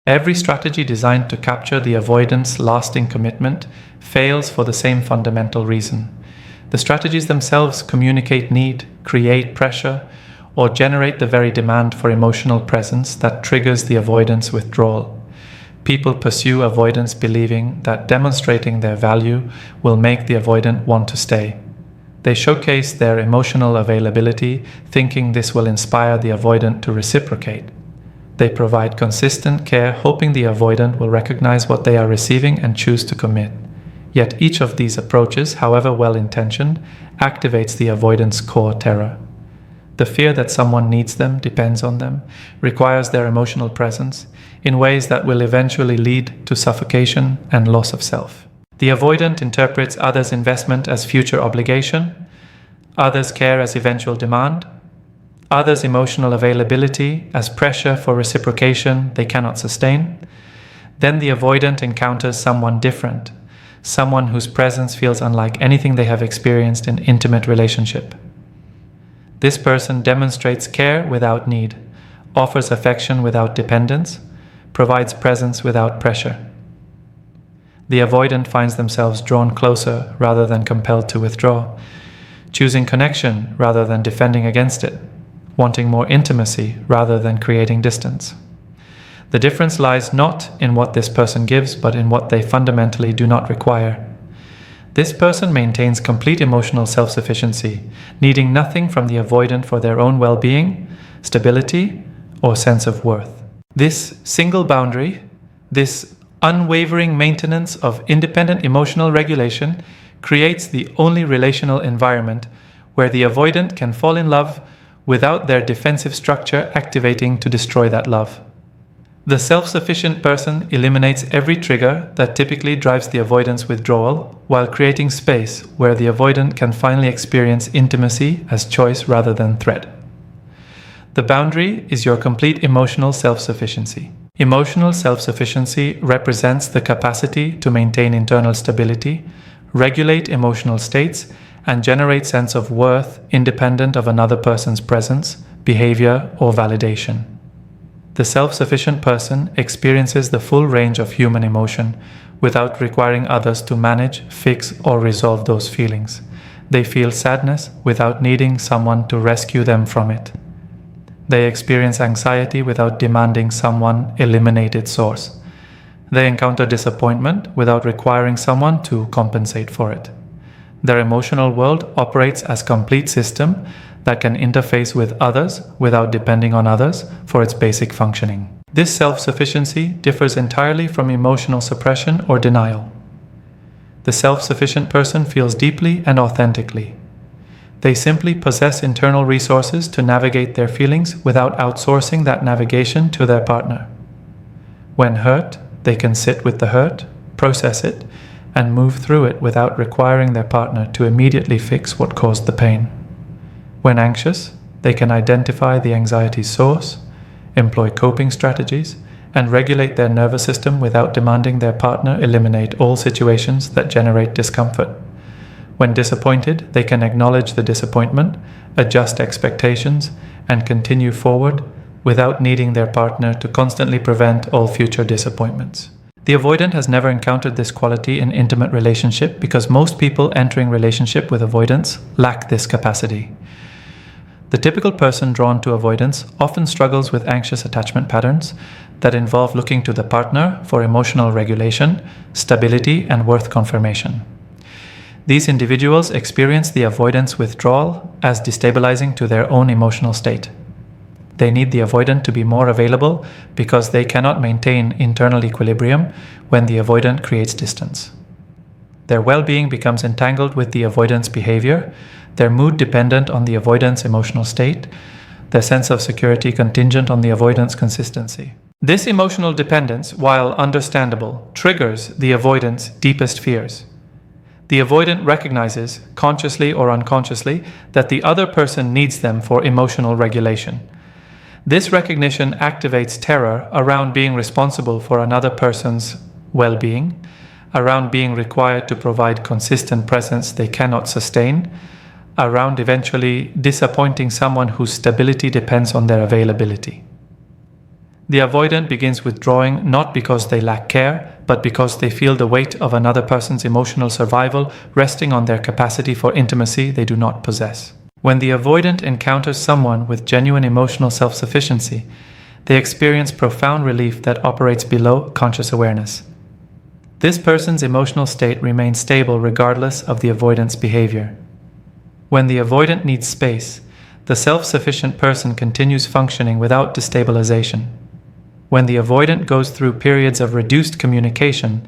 Every strategy designed to capture the avoidant's lasting commitment fails for the same fundamental reason. The strategies themselves communicate need, create pressure, or generate the very demand for emotional presence that triggers the avoidant's withdrawal. People pursue avoidance believing that demonstrating their value will make the avoidant want to stay. They showcase their emotional availability, thinking this will inspire the avoidant to reciprocate. They provide consistent care, hoping the avoidant will recognize what they are receiving and choose to commit. Yet each of these approaches, however well-intentioned, activates the avoidant's core terror. The fear that someone needs them, depends on them, requires their emotional presence in ways that will eventually lead to suffocation and loss of self. The avoidant interprets others' investment as future obligation, others' care as eventual demand, others' emotional availability as pressure for reciprocation they cannot sustain. Then the avoidant encounters someone different, someone whose presence feels unlike anything they have experienced in intimate relationship. This person demonstrates care without need, offers affection without dependence, provides presence without pressure. The avoidant finds themselves drawn closer rather than compelled to withdraw, choosing connection rather than defending against it, wanting more intimacy rather than creating distance. The difference lies not in what this person gives, but in what they fundamentally do not require. This person maintains complete emotional self-sufficiency, needing nothing from the avoidant for their own well-being, stability, or sense of worth. This single boundary, this unwavering maintenance of independent emotional regulation, creates the only relational environment where the avoidant can fall in love without their defensive structure activating to destroy that love. The self-sufficient person eliminates every trigger that typically drives the avoidant's withdrawal, while creating space where the avoidant can finally experience intimacy as choice rather than threat. The boundary is your complete emotional self-sufficiency. Emotional self-sufficiency represents the capacity to maintain internal stability, regulate emotional states, and generate sense of worth independent of another person's presence, behavior, or validation. The self-sufficient person experiences the full range of human emotion without requiring others to manage, fix, or resolve those feelings. They feel sadness without needing someone to rescue them from it. They experience anxiety without demanding someone eliminate its source. They encounter disappointment without requiring someone to compensate for it. Their emotional world operates as a complete system that can interface with others without depending on others for its basic functioning. This self-sufficiency differs entirely from emotional suppression or denial. The self-sufficient person feels deeply and authentically. They simply possess internal resources to navigate their feelings without outsourcing that navigation to their partner. When hurt, they can sit with the hurt, process it, and move through it without requiring their partner to immediately fix what caused the pain. When anxious, they can identify the anxiety's source, employ coping strategies, and regulate their nervous system without demanding their partner eliminate all situations that generate discomfort. When disappointed, they can acknowledge the disappointment, adjust expectations, and continue forward without needing their partner to constantly prevent all future disappointments. The avoidant has never encountered this quality in intimate relationship because most people entering relationship with avoidance lack this capacity. The typical person drawn to avoidance often struggles with anxious attachment patterns that involve looking to the partner for emotional regulation, stability, and worth confirmation. These individuals experience the avoidance withdrawal as destabilizing to their own emotional state. They need the avoidant to be more available because they cannot maintain internal equilibrium when the avoidant creates distance. Their well-being becomes entangled with the avoidant's behavior, their mood dependent on the avoidant's emotional state, their sense of security contingent on the avoidant's consistency. This emotional dependence, while understandable, triggers the avoidant's deepest fears. The avoidant recognizes, consciously or unconsciously, that the other person needs them for emotional regulation. This recognition activates terror around being responsible for another person's well-being, around being required to provide consistent presence they cannot sustain, around eventually disappointing someone whose stability depends on their availability. The avoidant begins withdrawing not because they lack care, but because they feel the weight of another person's emotional survival resting on their capacity for intimacy they do not possess. When the avoidant encounters someone with genuine emotional self-sufficiency, they experience profound relief that operates below conscious awareness. This person's emotional state remains stable regardless of the avoidant's behavior. When the avoidant needs space, the self-sufficient person continues functioning without destabilization. When the avoidant goes through periods of reduced communication,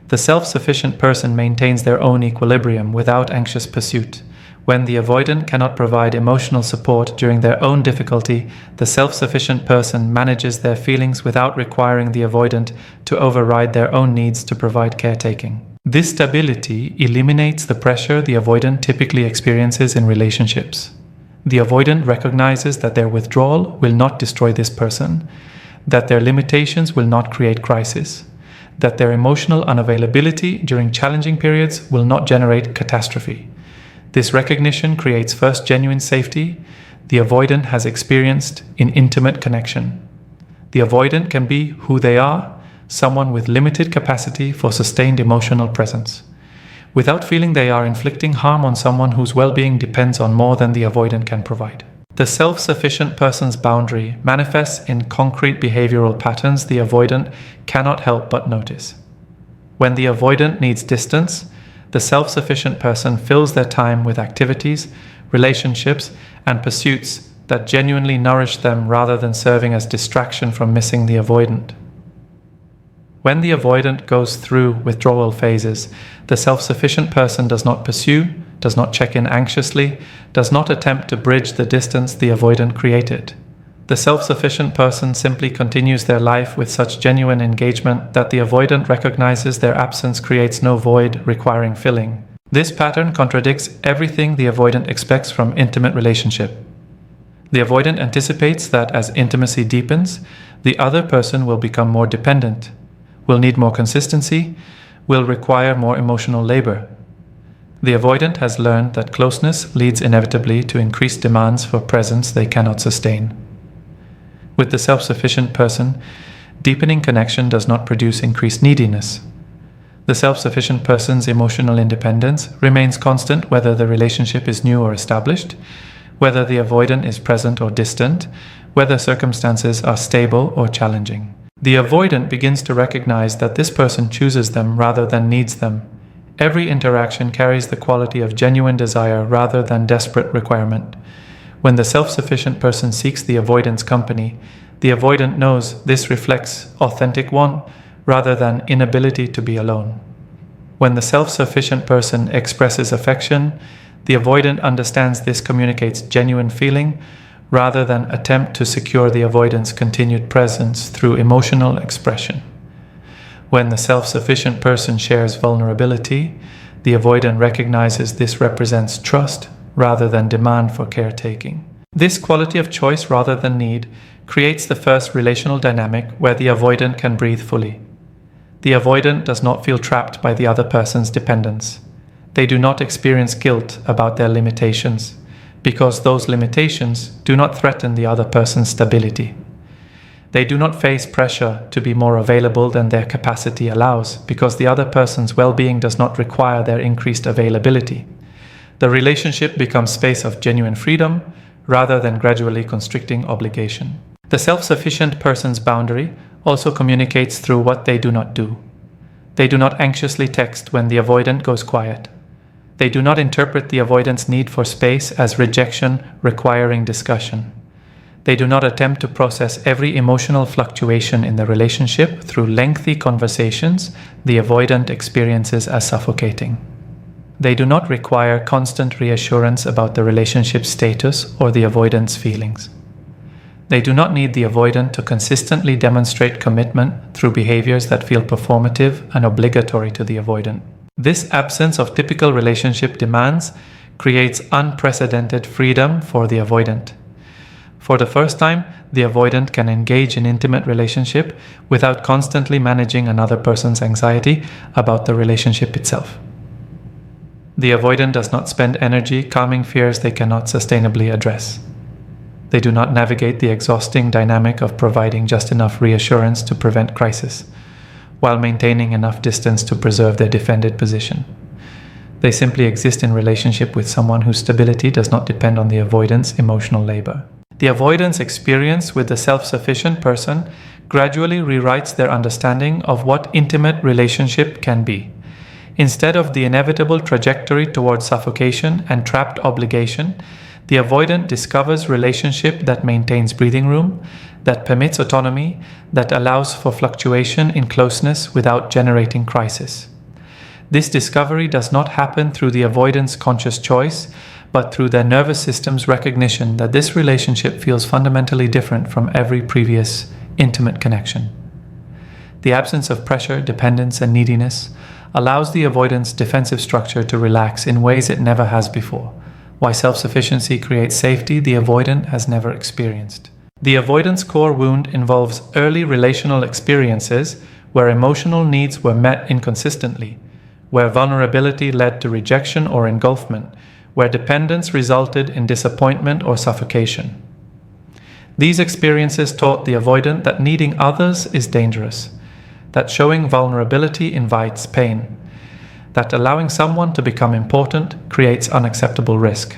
the self-sufficient person maintains their own equilibrium without anxious pursuit. When the avoidant cannot provide emotional support during their own difficulty, the self-sufficient person manages their feelings without requiring the avoidant to override their own needs to provide caretaking. This stability eliminates the pressure the avoidant typically experiences in relationships. The avoidant recognizes that their withdrawal will not destroy this person, that their limitations will not create crisis, that their emotional unavailability during challenging periods will not generate catastrophe. This recognition creates first genuine safety the avoidant has experienced in intimate connection. The avoidant can be who they are, someone with limited capacity for sustained emotional presence, without feeling they are inflicting harm on someone whose well-being depends on more than the avoidant can provide. The self-sufficient person's boundary manifests in concrete behavioral patterns the avoidant cannot help but notice. When the avoidant needs distance, the self-sufficient person fills their time with activities, relationships, and pursuits that genuinely nourish them rather than serving as distraction from missing the avoidant. When the avoidant goes through withdrawal phases, the self-sufficient person does not pursue, does not check in anxiously, does not attempt to bridge the distance the avoidant created. The self-sufficient person simply continues their life with such genuine engagement that the avoidant recognizes their absence creates no void requiring filling. This pattern contradicts everything the avoidant expects from intimate relationship. The avoidant anticipates that as intimacy deepens, the other person will become more dependent, will need more consistency, will require more emotional labor. The avoidant has learned that closeness leads inevitably to increased demands for presence they cannot sustain. With the self-sufficient person, deepening connection does not produce increased neediness. The self-sufficient person's emotional independence remains constant whether the relationship is new or established, whether the avoidant is present or distant, whether circumstances are stable or challenging. The avoidant begins to recognize that this person chooses them rather than needs them. Every interaction carries the quality of genuine desire rather than desperate requirement. When the self-sufficient person seeks the avoidant's company, the avoidant knows this reflects authentic want rather than inability to be alone. When the self-sufficient person expresses affection, the avoidant understands this communicates genuine feeling rather than attempt to secure the avoidant's continued presence through emotional expression. When the self-sufficient person shares vulnerability, the avoidant recognizes this represents trust rather than demand for caretaking. This quality of choice rather than need creates the first relational dynamic where the avoidant can breathe fully. The avoidant does not feel trapped by the other person's dependence. They do not experience guilt about their limitations, because those limitations do not threaten the other person's stability. They do not face pressure to be more available than their capacity allows, because the other person's well-being does not require their increased availability. The relationship becomes space of genuine freedom rather than gradually constricting obligation. The self-sufficient person's boundary also communicates through what they do not do. They do not anxiously text when the avoidant goes quiet. They do not interpret the avoidant's need for space as rejection requiring discussion. They do not attempt to process every emotional fluctuation in the relationship through lengthy conversations the avoidant experiences as suffocating. They do not require constant reassurance about the relationship status or the avoidant's feelings. They do not need the avoidant to consistently demonstrate commitment through behaviors that feel performative and obligatory to the avoidant. This absence of typical relationship demands creates unprecedented freedom for the avoidant. For the first time, the avoidant can engage in intimate relationship without constantly managing another person's anxiety about the relationship itself. The avoidant does not spend energy calming fears they cannot sustainably address. They do not navigate the exhausting dynamic of providing just enough reassurance to prevent crisis, while maintaining enough distance to preserve their defended position. They simply exist in relationship with someone whose stability does not depend on the avoidant's emotional labor. The avoidance experience with the self-sufficient person gradually rewrites their understanding of what intimate relationship can be. Instead of the inevitable trajectory towards suffocation and trapped obligation, the avoidant discovers relationship that maintains breathing room, that permits autonomy, that allows for fluctuation in closeness without generating crisis. This discovery does not happen through the avoidant's conscious choice, but through their nervous system's recognition that this relationship feels fundamentally different from every previous intimate connection. The absence of pressure, dependence, and neediness allows the avoidant's defensive structure to relax in ways it never has before, while self-sufficiency creates safety the avoidant has never experienced. The avoidant's core wound involves early relational experiences where emotional needs were met inconsistently, where vulnerability led to rejection or engulfment, where dependence resulted in disappointment or suffocation. These experiences taught the avoidant that needing others is dangerous, that showing vulnerability invites pain, that allowing someone to become important creates unacceptable risk.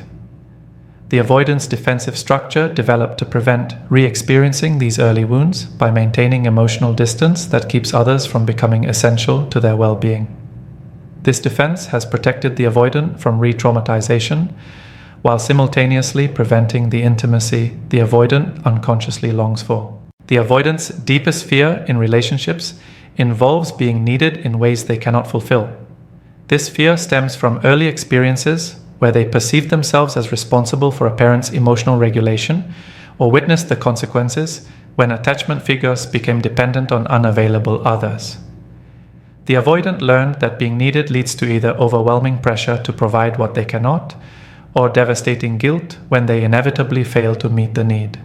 The avoidant's defensive structure developed to prevent re-experiencing these early wounds by maintaining emotional distance that keeps others from becoming essential to their well-being. This defense has protected the avoidant from re-traumatization, while simultaneously preventing the intimacy the avoidant unconsciously longs for. The avoidant's deepest fear in relationships involves being needed in ways they cannot fulfill. This fear stems from early experiences where they perceived themselves as responsible for a parent's emotional regulation or witnessed the consequences when attachment figures became dependent on unavailable others. The avoidant learned that being needed leads to either overwhelming pressure to provide what they cannot, or devastating guilt when they inevitably fail to meet the need.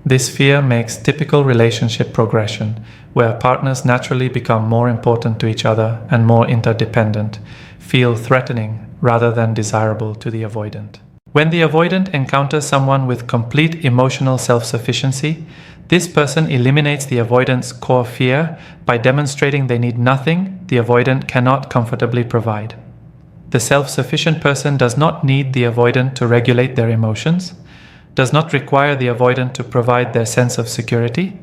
This fear makes typical relationship progression, where partners naturally become more important to each other and more interdependent, feel threatening rather than desirable to the avoidant. When the avoidant encounters someone with complete emotional self-sufficiency, this person eliminates the avoidant's core fear by demonstrating they need nothing the avoidant cannot comfortably provide. The self-sufficient person does not need the avoidant to regulate their emotions, does not require the avoidant to provide their sense of security,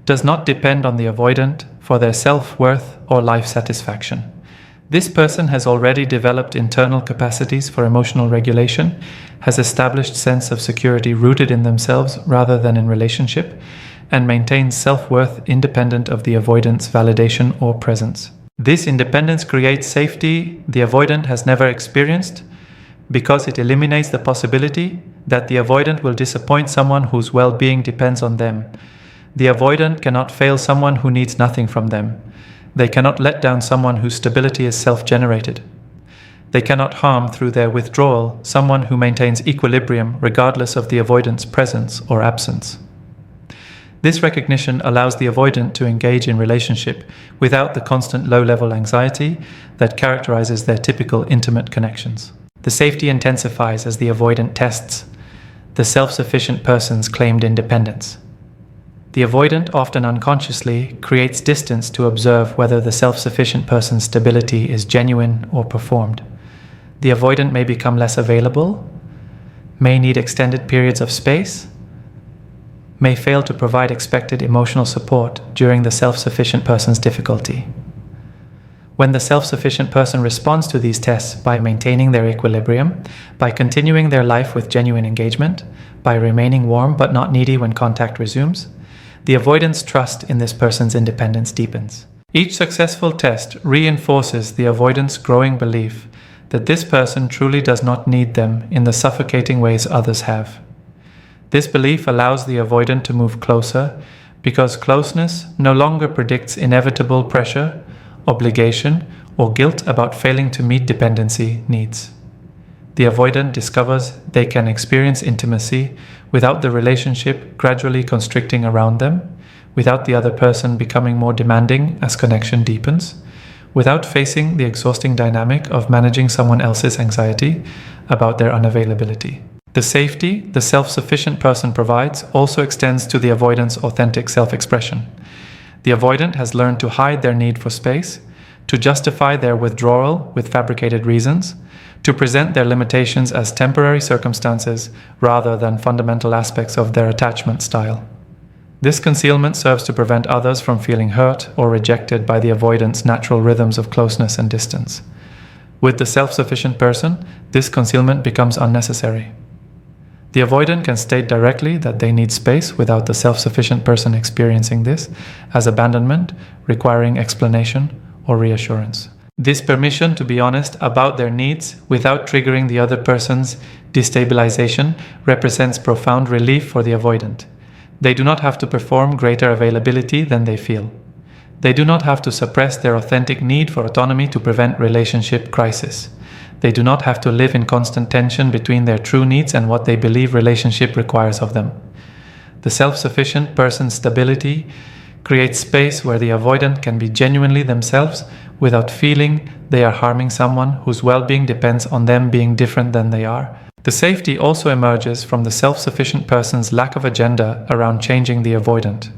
does not depend on the avoidant for their self-worth or life satisfaction. This person has already developed internal capacities for emotional regulation, has established sense of security rooted in themselves rather than in relationship, and maintains self-worth independent of the avoidant's validation or presence. This independence creates safety the avoidant has never experienced because it eliminates the possibility that the avoidant will disappoint someone whose well-being depends on them. The avoidant cannot fail someone who needs nothing from them. They cannot let down someone whose stability is self-generated. They cannot harm through their withdrawal someone who maintains equilibrium regardless of the avoidant's presence or absence. This recognition allows the avoidant to engage in relationship without the constant low-level anxiety that characterizes their typical intimate connections. The safety intensifies as the avoidant tests the self-sufficient person's claimed independence. The avoidant, often unconsciously, creates distance to observe whether the self-sufficient person's stability is genuine or performed. The avoidant may become less available, may need extended periods of space, may fail to provide expected emotional support during the self-sufficient person's difficulty. When the self-sufficient person responds to these tests by maintaining their equilibrium, by continuing their life with genuine engagement, by remaining warm but not needy when contact resumes, the avoidant's trust in this person's independence deepens. Each successful test reinforces the avoidant's growing belief that this person truly does not need them in the suffocating ways others have. This belief allows the avoidant to move closer because closeness no longer predicts inevitable pressure, obligation, or guilt about failing to meet dependency needs. The avoidant discovers they can experience intimacy without the relationship gradually constricting around them, without the other person becoming more demanding as connection deepens, without facing the exhausting dynamic of managing someone else's anxiety about their unavailability. The safety the self-sufficient person provides also extends to the avoidant's authentic self-expression. The avoidant has learned to hide their need for space, to justify their withdrawal with fabricated reasons, to present their limitations as temporary circumstances rather than fundamental aspects of their attachment style. This concealment serves to prevent others from feeling hurt or rejected by the avoidant's natural rhythms of closeness and distance. With the self-sufficient person, this concealment becomes unnecessary. The avoidant can state directly that they need space without the self-sufficient person experiencing this as abandonment, requiring explanation or reassurance. This permission to be honest about their needs without triggering the other person's destabilization represents profound relief for the avoidant. They do not have to perform greater availability than they feel. They do not have to suppress their authentic need for autonomy to prevent relationship crisis. They do not have to live in constant tension between their true needs and what they believe relationship requires of them. The self-sufficient person's stability creates space where the avoidant can be genuinely themselves without feeling they are harming someone whose well-being depends on them being different than they are. The safety also emerges from the self-sufficient person's lack of agenda around changing the avoidant.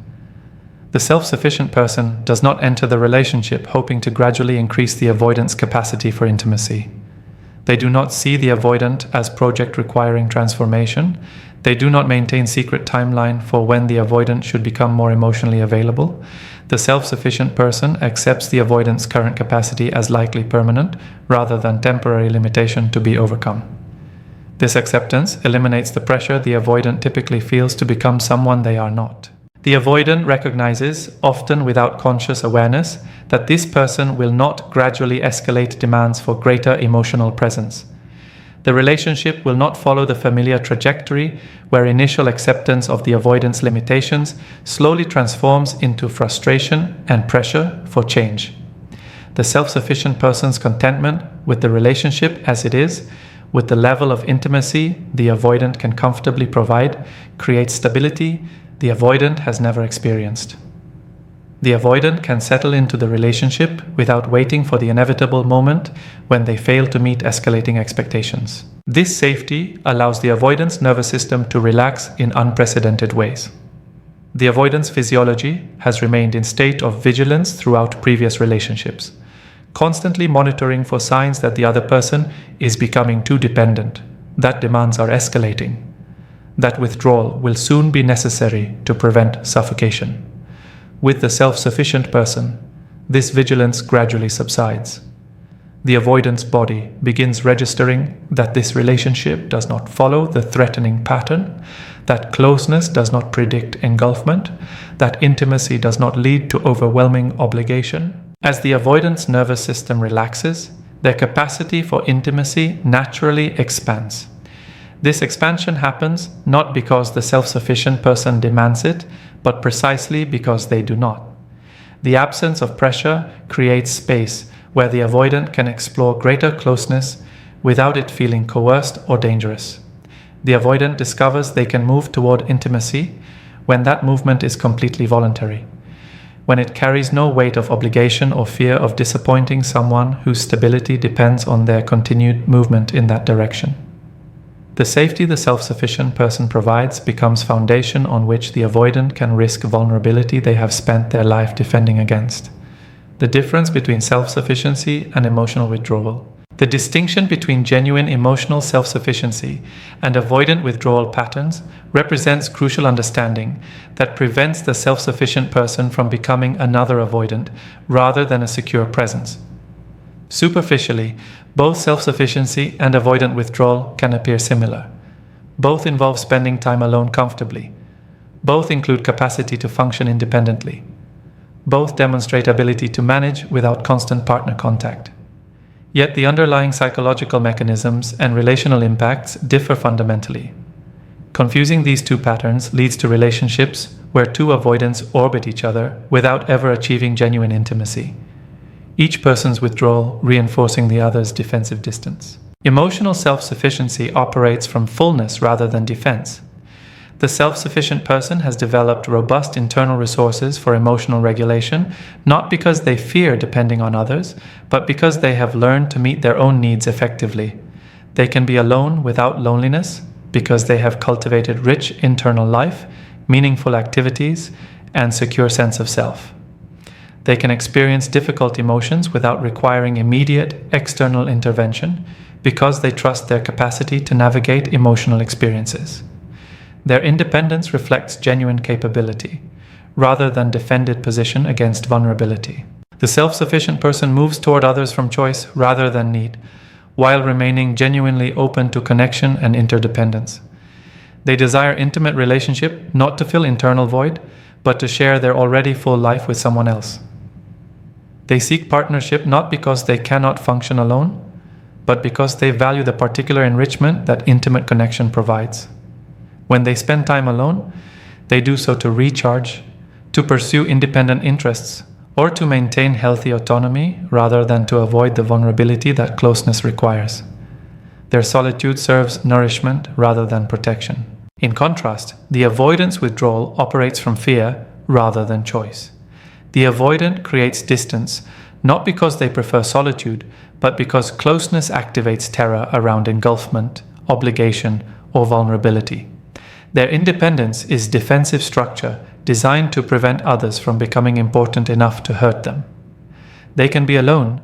The self-sufficient person does not enter the relationship hoping to gradually increase the avoidant's capacity for intimacy. They do not see the avoidant as project requiring transformation. They do not maintain secret timeline for when the avoidant should become more emotionally available. The self-sufficient person accepts the avoidant's current capacity as likely permanent rather than temporary limitation to be overcome. This acceptance eliminates the pressure the avoidant typically feels to become someone they are not. The avoidant recognizes, often without conscious awareness, that this person will not gradually escalate demands for greater emotional presence. The relationship will not follow the familiar trajectory where initial acceptance of the avoidant's limitations slowly transforms into frustration and pressure for change. The self-sufficient person's contentment with the relationship as it is, with the level of intimacy the avoidant can comfortably provide, creates stability the avoidant has never experienced. The avoidant can settle into the relationship without waiting for the inevitable moment when they fail to meet escalating expectations. This safety allows the avoidant's nervous system to relax in unprecedented ways. The avoidant's physiology has remained in state of vigilance throughout previous relationships, constantly monitoring for signs that the other person is becoming too dependent, that demands are escalating, that withdrawal will soon be necessary to prevent suffocation. With the self-sufficient person, this vigilance gradually subsides. The avoidant's body begins registering that this relationship does not follow the threatening pattern, that closeness does not predict engulfment, that intimacy does not lead to overwhelming obligation. As the avoidant's nervous system relaxes, their capacity for intimacy naturally expands. This expansion happens not because the self-sufficient person demands it, but precisely because they do not. The absence of pressure creates space where the avoidant can explore greater closeness without it feeling coerced or dangerous. The avoidant discovers they can move toward intimacy when that movement is completely voluntary, when it carries no weight of obligation or fear of disappointing someone whose stability depends on their continued movement in that direction. The safety the self-sufficient person provides becomes foundation on which the avoidant can risk vulnerability they have spent their life defending against. The difference between self-sufficiency and emotional withdrawal. The distinction between genuine emotional self-sufficiency and avoidant withdrawal patterns represents crucial understanding that prevents the self-sufficient person from becoming another avoidant rather than a secure presence. Superficially, both self-sufficiency and avoidant withdrawal can appear similar. Both involve spending time alone comfortably. Both include capacity to function independently. Both demonstrate ability to manage without constant partner contact. Yet the underlying psychological mechanisms and relational impacts differ fundamentally. Confusing these two patterns leads to relationships where two avoidants orbit each other without ever achieving genuine intimacy, each person's withdrawal reinforcing the other's defensive distance. Emotional self-sufficiency operates from fullness rather than defense. The self-sufficient person has developed robust internal resources for emotional regulation, not because they fear depending on others, but because they have learned to meet their own needs effectively. They can be alone without loneliness, because they have cultivated rich internal life, meaningful activities, and secure sense of self. They can experience difficult emotions without requiring immediate external intervention because they trust their capacity to navigate emotional experiences. Their independence reflects genuine capability, rather than defended position against vulnerability. The self-sufficient person moves toward others from choice rather than need, while remaining genuinely open to connection and interdependence. They desire intimate relationship not to fill internal void, but to share their already full life with someone else. They seek partnership not because they cannot function alone, but because they value the particular enrichment that intimate connection provides. When they spend time alone, they do so to recharge, to pursue independent interests, or to maintain healthy autonomy rather than to avoid the vulnerability that closeness requires. Their solitude serves nourishment rather than protection. In contrast, the avoidance withdrawal operates from fear rather than choice. The avoidant creates distance, not because they prefer solitude, but because closeness activates terror around engulfment, obligation, or vulnerability. Their independence is defensive structure designed to prevent others from becoming important enough to hurt them. They can be alone,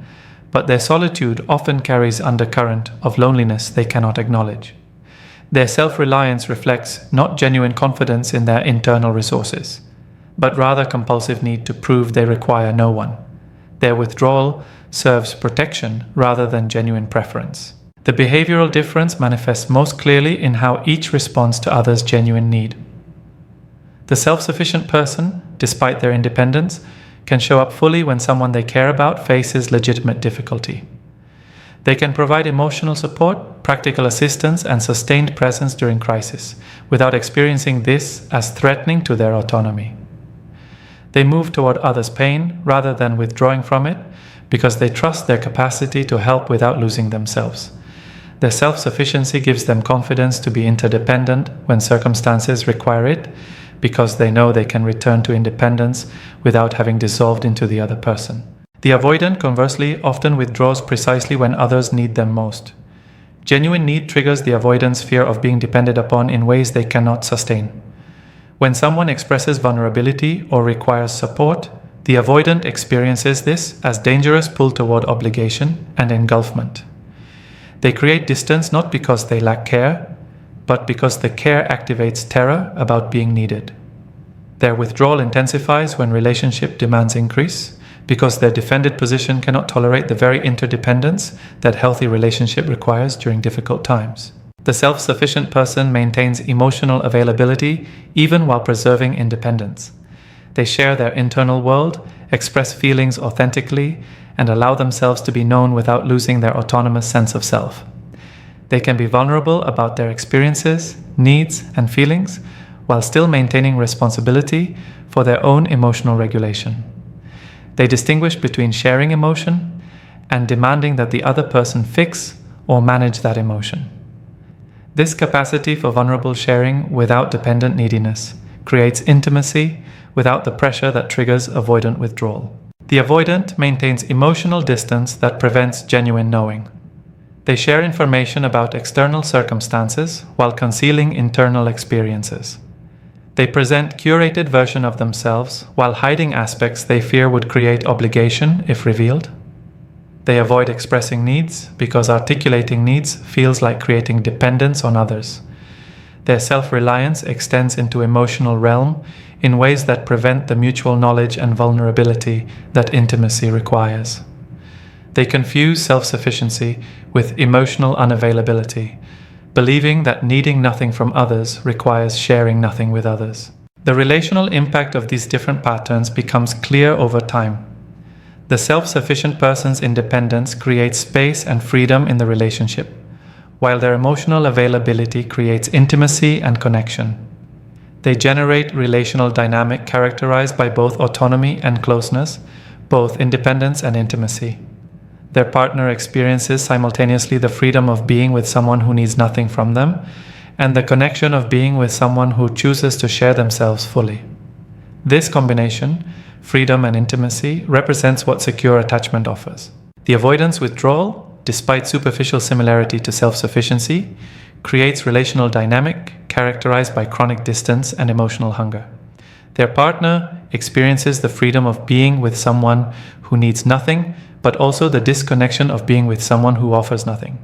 but their solitude often carries undercurrent of loneliness they cannot acknowledge. Their self-reliance reflects not genuine confidence in their internal resources, but rather compulsive need to prove they require no one. Their withdrawal serves protection rather than genuine preference. The behavioral difference manifests most clearly in how each responds to others' genuine need. The self-sufficient person, despite their independence, can show up fully when someone they care about faces legitimate difficulty. They can provide emotional support, practical assistance, and sustained presence during crisis, without experiencing this as threatening to their autonomy. They move toward others' pain rather than withdrawing from it because they trust their capacity to help without losing themselves. Their self-sufficiency gives them confidence to be interdependent when circumstances require it because they know they can return to independence without having dissolved into the other person. The avoidant, conversely, often withdraws precisely when others need them most. Genuine need triggers the avoidant's fear of being depended upon in ways they cannot sustain. When someone expresses vulnerability or requires support, the avoidant experiences this as dangerous pull toward obligation and engulfment. They create distance not because they lack care, but because the care activates terror about being needed. Their withdrawal intensifies when relationship demands increase, because their defended position cannot tolerate the very interdependence that healthy relationship requires during difficult times. The self-sufficient person maintains emotional availability even while preserving independence. They share their internal world, express feelings authentically, and allow themselves to be known without losing their autonomous sense of self. They can be vulnerable about their experiences, needs, and feelings, while still maintaining responsibility for their own emotional regulation. They distinguish between sharing emotion and demanding that the other person fix or manage that emotion. This capacity for vulnerable sharing without dependent neediness creates intimacy without the pressure that triggers avoidant withdrawal. The avoidant maintains emotional distance that prevents genuine knowing. They share information about external circumstances while concealing internal experiences. They present curated version of themselves while hiding aspects they fear would create obligation if revealed. They avoid expressing needs because articulating needs feels like creating dependence on others. Their self-reliance extends into emotional realm in ways that prevent the mutual knowledge and vulnerability that intimacy requires. They confuse self-sufficiency with emotional unavailability, believing that needing nothing from others requires sharing nothing with others. The relational impact of these different patterns becomes clear over time. The self-sufficient person's independence creates space and freedom in the relationship, while their emotional availability creates intimacy and connection. They generate relational dynamic characterized by both autonomy and closeness, both independence and intimacy. Their partner experiences simultaneously the freedom of being with someone who needs nothing from them, and the connection of being with someone who chooses to share themselves fully. This combination, freedom and intimacy, represents what secure attachment offers. The avoidance withdrawal, despite superficial similarity to self-sufficiency, creates relational dynamic characterized by chronic distance and emotional hunger. Their partner experiences the freedom of being with someone who needs nothing, but also the disconnection of being with someone who offers nothing.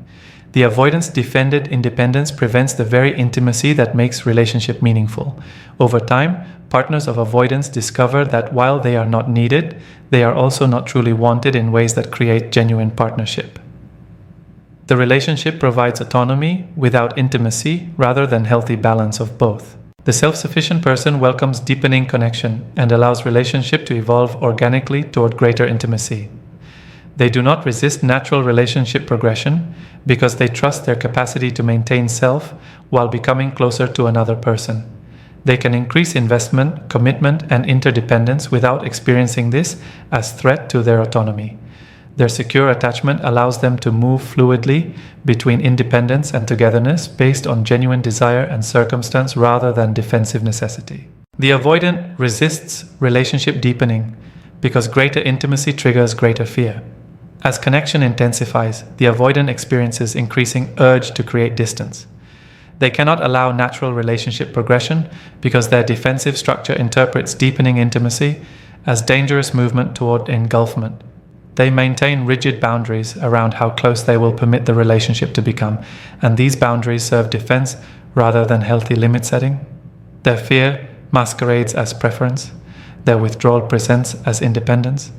The avoidance defended independence prevents the very intimacy that makes relationship meaningful. Over time, partners of avoidance discover that while they are not needed, they are also not truly wanted in ways that create genuine partnership. The relationship provides autonomy without intimacy rather than healthy balance of both. The self-sufficient person welcomes deepening connection and allows relationship to evolve organically toward greater intimacy. They do not resist natural relationship progression because they trust their capacity to maintain self while becoming closer to another person. They can increase investment, commitment, and interdependence without experiencing this as threat to their autonomy. Their secure attachment allows them to move fluidly between independence and togetherness based on genuine desire and circumstance rather than defensive necessity. The avoidant resists relationship deepening because greater intimacy triggers greater fear. As connection intensifies, the avoidant experiences increasing urge to create distance. They cannot allow natural relationship progression because their defensive structure interprets deepening intimacy as dangerous movement toward engulfment. They maintain rigid boundaries around how close they will permit the relationship to become, and these boundaries serve defense rather than healthy limit setting. Their fear masquerades as preference. Their withdrawal presents as independence.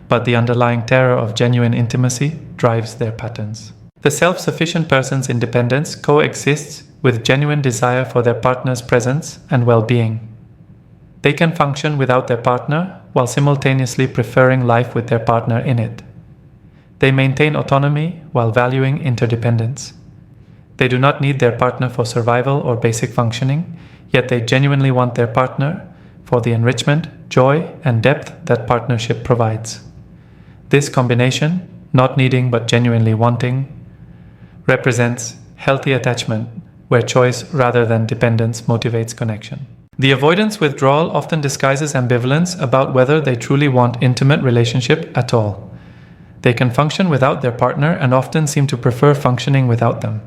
But the underlying terror of genuine intimacy drives their patterns. The self-sufficient person's independence coexists with genuine desire for their partner's presence and well-being. They can function without their partner while simultaneously preferring life with their partner in it. They maintain autonomy while valuing interdependence. They do not need their partner for survival or basic functioning, yet they genuinely want their partner for the enrichment, joy, and depth that partnership provides. This combination, not needing but genuinely wanting, represents healthy attachment where choice rather than dependence motivates connection. The avoidance withdrawal often disguises ambivalence about whether they truly want intimate relationship at all. They can function without their partner and often seem to prefer functioning without them.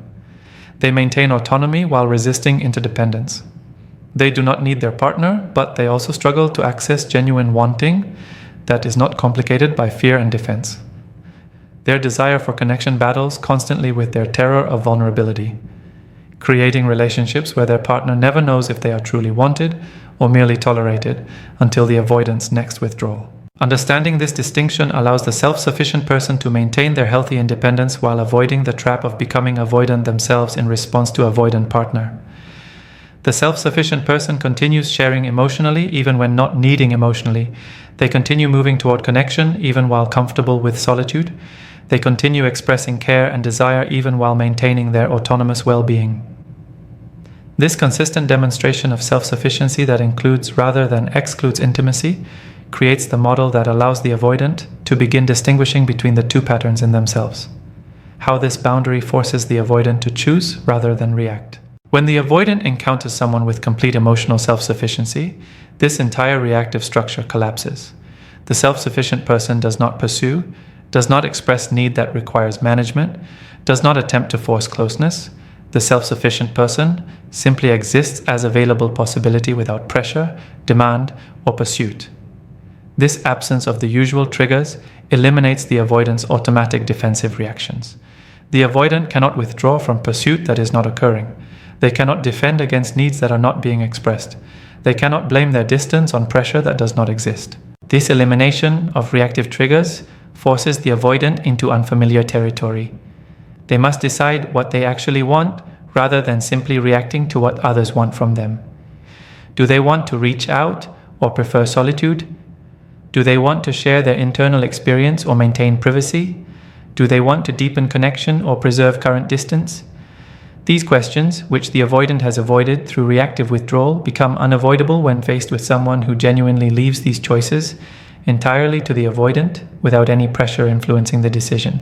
They maintain autonomy while resisting interdependence. They do not need their partner, but they also struggle to access genuine wanting that is not complicated by fear and defense. Their desire for connection battles constantly with their terror of vulnerability, creating relationships where their partner never knows if they are truly wanted or merely tolerated until the avoidant's next withdrawal. Understanding this distinction allows the self-sufficient person to maintain their healthy independence while avoiding the trap of becoming avoidant themselves in response to avoidant partner. The self-sufficient person continues sharing emotionally even when not needing emotionally. They continue moving toward connection even while comfortable with solitude. They continue expressing care and desire even while maintaining their autonomous well-being. This consistent demonstration of self-sufficiency that includes rather than excludes intimacy creates the model that allows the avoidant to begin distinguishing between the two patterns in themselves. How this boundary forces the avoidant to choose rather than react. When the avoidant encounters someone with complete emotional self-sufficiency, this entire reactive structure collapses. The self-sufficient person does not pursue, does not express need that requires management, does not attempt to force closeness. The self-sufficient person simply exists as available possibility without pressure, demand, or pursuit. This absence of the usual triggers eliminates the avoidant's automatic defensive reactions. The avoidant cannot withdraw from pursuit that is not occurring. They cannot defend against needs that are not being expressed. They cannot blame their distance on pressure that does not exist. This elimination of reactive triggers forces the avoidant into unfamiliar territory. They must decide what they actually want rather than simply reacting to what others want from them. Do they want to reach out or prefer solitude? Do they want to share their internal experience or maintain privacy? Do they want to deepen connection or preserve current distance? These questions, which the avoidant has avoided through reactive withdrawal, become unavoidable when faced with someone who genuinely leaves these choices entirely to the avoidant without any pressure influencing the decision.